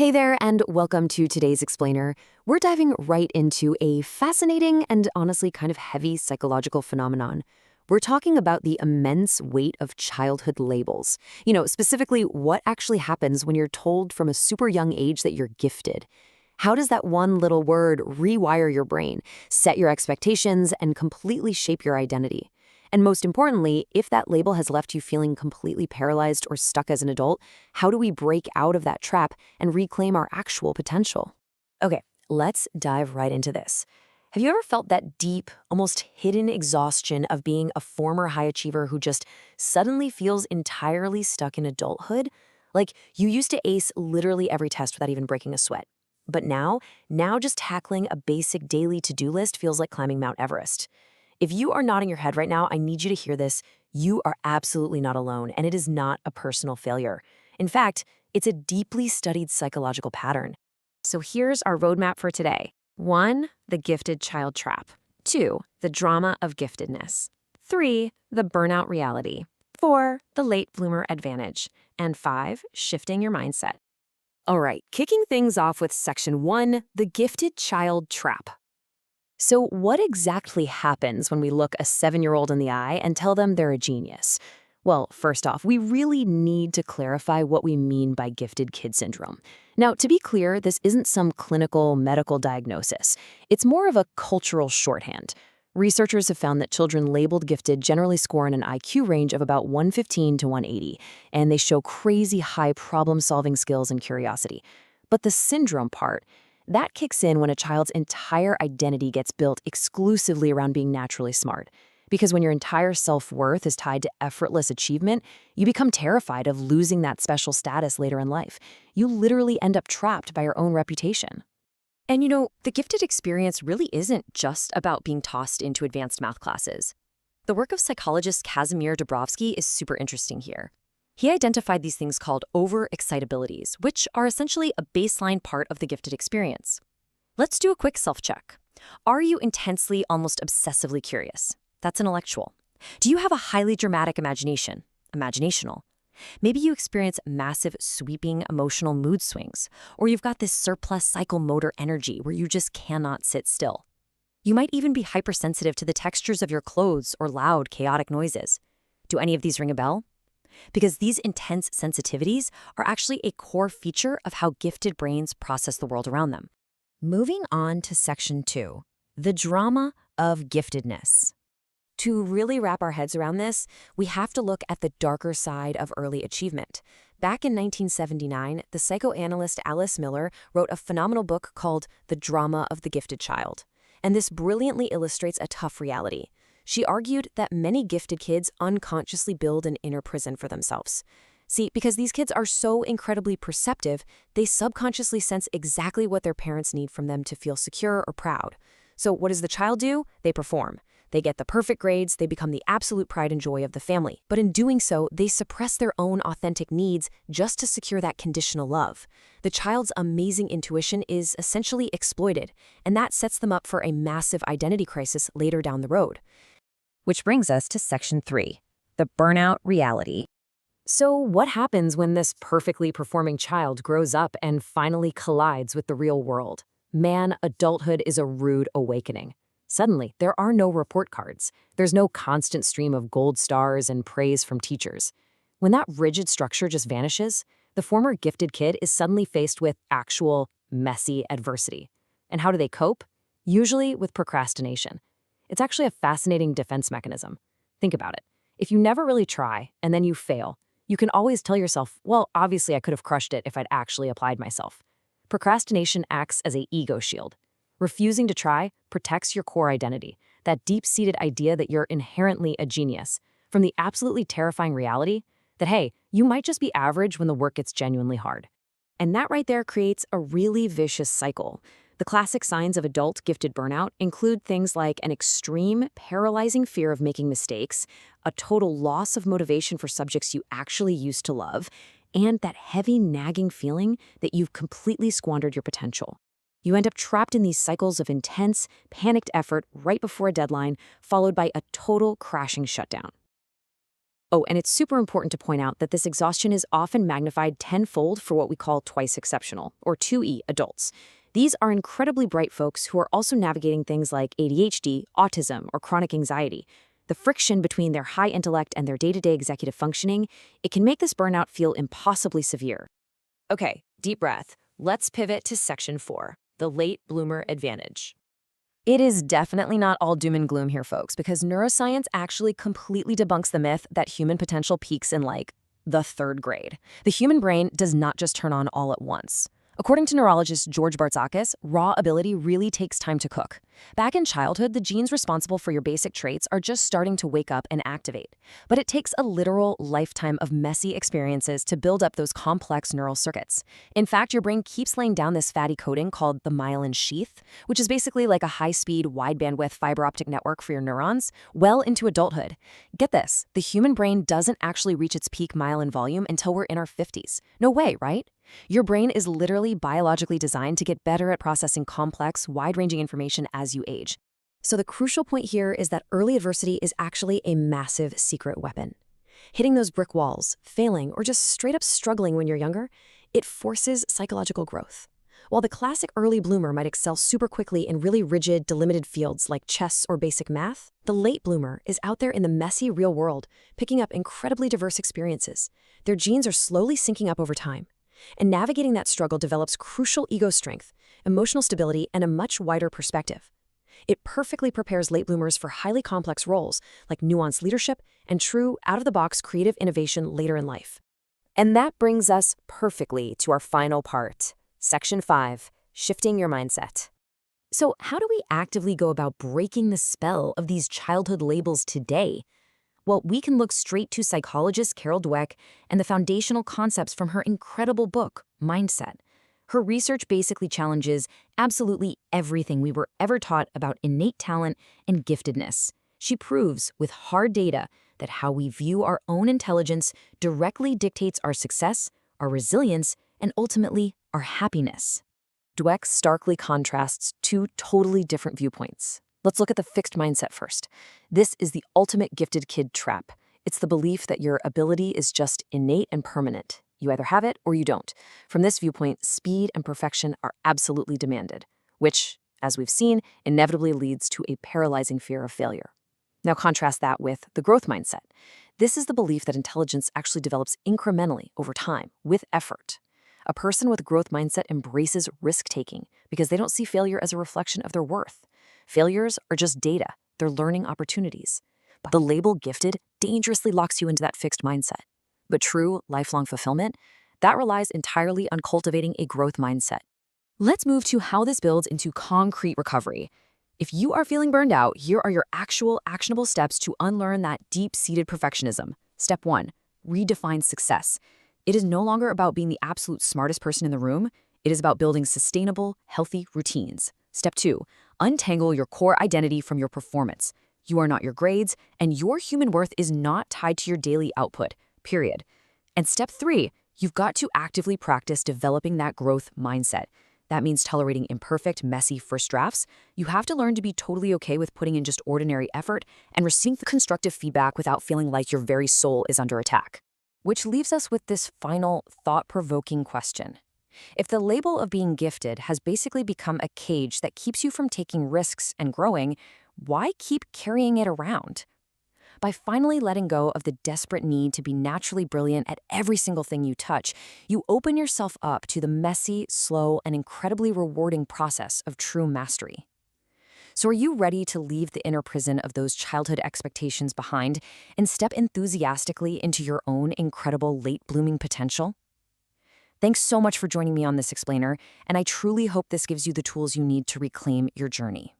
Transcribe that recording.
Hey there, and welcome to today's Explainer. We're diving right into a fascinating and honestly kind of heavy psychological phenomenon. We're talking about the immense weight of childhood labels. Specifically what actually happens when you're told from a super young age that you're gifted. How does that one little word rewire your brain, set your expectations, and completely shape your identity? And most importantly, if that label has left you feeling completely paralyzed or stuck as an adult, how do we break out of that trap and reclaim our actual potential? Okay, let's dive right into this. Have you ever felt that deep, almost hidden exhaustion of being a former high achiever who just suddenly feels entirely stuck in adulthood? Like you used to ace literally every test without even breaking a sweat. But now just tackling a basic daily to-do list feels like climbing Mount Everest. If you are nodding your head right now, I need you to hear this. You are absolutely not alone, and it is not a personal failure. In fact, it's a deeply studied psychological pattern. So here's our roadmap for today. 1. The gifted child trap. 2. The drama of giftedness. 3. The burnout reality. 4. The late bloomer advantage. And 5. Shifting your mindset. All right, kicking things off with section 1, the gifted child trap. So what exactly happens when we look a 7-year-old in the eye and tell them they're a genius? Well, first off, we really need to clarify what we mean by gifted kid syndrome. Now, to be clear, this isn't some clinical medical diagnosis. It's more of a cultural shorthand. Researchers have found that children labeled gifted generally score in an IQ range of about 115 to 180, and they show crazy high problem-solving skills and curiosity. But the syndrome part, that kicks in when a child's entire identity gets built exclusively around being naturally smart. Because when your entire self-worth is tied to effortless achievement, you become terrified of losing that special status later in life. You literally end up trapped by your own reputation. And the gifted experience really isn't just about being tossed into advanced math classes. The work of psychologist Kazimir Dabrowski is super interesting here. He identified these things called over-excitabilities, which are essentially a baseline part of the gifted experience. Let's do a quick self-check. Are you intensely, almost obsessively curious? That's intellectual. Do you have a highly dramatic imagination? Imaginational. Maybe you experience massive, sweeping emotional mood swings, or you've got this surplus psychomotor energy where you just cannot sit still. You might even be hypersensitive to the textures of your clothes or loud, chaotic noises. Do any of these ring a bell? Because these intense sensitivities are actually a core feature of how gifted brains process the world around them. Moving on to section 2, the drama of giftedness. To really wrap our heads around this, we have to look at the darker side of early achievement. Back in 1979, the psychoanalyst Alice Miller wrote a phenomenal book called The Drama of the Gifted Child. And this brilliantly illustrates a tough reality. She argued that many gifted kids unconsciously build an inner prison for themselves. See, because these kids are so incredibly perceptive, they subconsciously sense exactly what their parents need from them to feel secure or proud. So what does the child do? They perform. They get the perfect grades, they become the absolute pride and joy of the family. But in doing so, they suppress their own authentic needs just to secure that conditional love. The child's amazing intuition is essentially exploited, and that sets them up for a massive identity crisis later down the road. Which brings us to section 3, the burnout reality. So what happens when this perfectly performing child grows up and finally collides with the real world? Man, adulthood is a rude awakening. Suddenly, there are no report cards. There's no constant stream of gold stars and praise from teachers. When that rigid structure just vanishes, the former gifted kid is suddenly faced with actual, messy adversity. And how do they cope? Usually with procrastination. It's actually a fascinating defense mechanism. Think about it. If you never really try and then you fail, you can always tell yourself, well, obviously I could have crushed it if I'd actually applied myself. Procrastination acts as an ego shield. Refusing to try protects your core identity, that deep-seated idea that you're inherently a genius, from the absolutely terrifying reality that, hey, you might just be average when the work gets genuinely hard. And that right there creates a really vicious cycle. The classic signs of adult gifted burnout include things like an extreme, paralyzing fear of making mistakes, a total loss of motivation for subjects you actually used to love, and that heavy, nagging feeling that you've completely squandered your potential. You end up trapped in these cycles of intense, panicked effort right before a deadline, followed by a total crashing shutdown. Oh, and it's super important to point out that this exhaustion is often magnified tenfold for what we call twice exceptional, or 2E adults. These are incredibly bright folks who are also navigating things like ADHD, autism, or chronic anxiety. The friction between their high intellect and their day-to-day executive functioning, it can make this burnout feel impossibly severe. Okay, deep breath. Let's pivot to section 4, the late bloomer advantage. It is definitely not all doom and gloom here, folks, because neuroscience actually completely debunks the myth that human potential peaks in, like, the third grade. The human brain does not just turn on all at once. According to neurologist George Bartzakis, raw ability really takes time to cook. Back in childhood, the genes responsible for your basic traits are just starting to wake up and activate. But it takes a literal lifetime of messy experiences to build up those complex neural circuits. In fact, your brain keeps laying down this fatty coating called the myelin sheath, which is basically like a high-speed, wide-bandwidth fiber optic network for your neurons, well into adulthood. Get this, the human brain doesn't actually reach its peak myelin volume until we're in our 50s. No way, right? Your brain is literally biologically designed to get better at processing complex, wide-ranging information as you age. So the crucial point here is that early adversity is actually a massive secret weapon. Hitting those brick walls, failing, or just straight up struggling when you're younger, it forces psychological growth. While the classic early bloomer might excel super quickly in really rigid, delimited fields like chess or basic math, the late bloomer is out there in the messy real world, picking up incredibly diverse experiences. Their genes are slowly syncing up over time. And navigating that struggle develops crucial ego strength, emotional stability, and a much wider perspective. It perfectly prepares late bloomers for highly complex roles like nuanced leadership and true, out-of-the-box creative innovation later in life. And that brings us perfectly to our final part, Section 5, Shifting Your Mindset. So how do we actively go about breaking the spell of these childhood labels today? Well, we can look straight to psychologist Carol Dweck and the foundational concepts from her incredible book, Mindset. Her research basically challenges absolutely everything we were ever taught about innate talent and giftedness. She proves with hard data that how we view our own intelligence directly dictates our success, our resilience, and ultimately our happiness. Dweck starkly contrasts two totally different viewpoints. Let's look at the fixed mindset first. This is the ultimate gifted kid trap. It's the belief that your ability is just innate and permanent. You either have it or you don't. From this viewpoint, speed and perfection are absolutely demanded, which, as we've seen, inevitably leads to a paralyzing fear of failure. Now contrast that with the growth mindset. This is the belief that intelligence actually develops incrementally over time, with effort. A person with a growth mindset embraces risk-taking because they don't see failure as a reflection of their worth. Failures are just data, they're learning opportunities. But the label gifted dangerously locks you into that fixed mindset. But true, lifelong fulfillment, that relies entirely on cultivating a growth mindset. Let's move to how this builds into concrete recovery. If you are feeling burned out, here are your actual actionable steps to unlearn that deep-seated perfectionism. Step 1, redefine success. It is no longer about being the absolute smartest person in the room. It is about building sustainable, healthy routines. Step 2, untangle your core identity from your performance. You are not your grades, and your human worth is not tied to your daily output, period. And step 3, you've got to actively practice developing that growth mindset. That means tolerating imperfect, messy first drafts. You have to learn to be totally okay with putting in just ordinary effort and receiving the constructive feedback without feeling like your very soul is under attack. Which leaves us with this final, thought-provoking question. If the label of being gifted has basically become a cage that keeps you from taking risks and growing, why keep carrying it around? By finally letting go of the desperate need to be naturally brilliant at every single thing you touch, you open yourself up to the messy, slow, and incredibly rewarding process of true mastery. So are you ready to leave the inner prison of those childhood expectations behind and step enthusiastically into your own incredible late-blooming potential? Thanks so much for joining me on this explainer, and I truly hope this gives you the tools you need to reclaim your journey.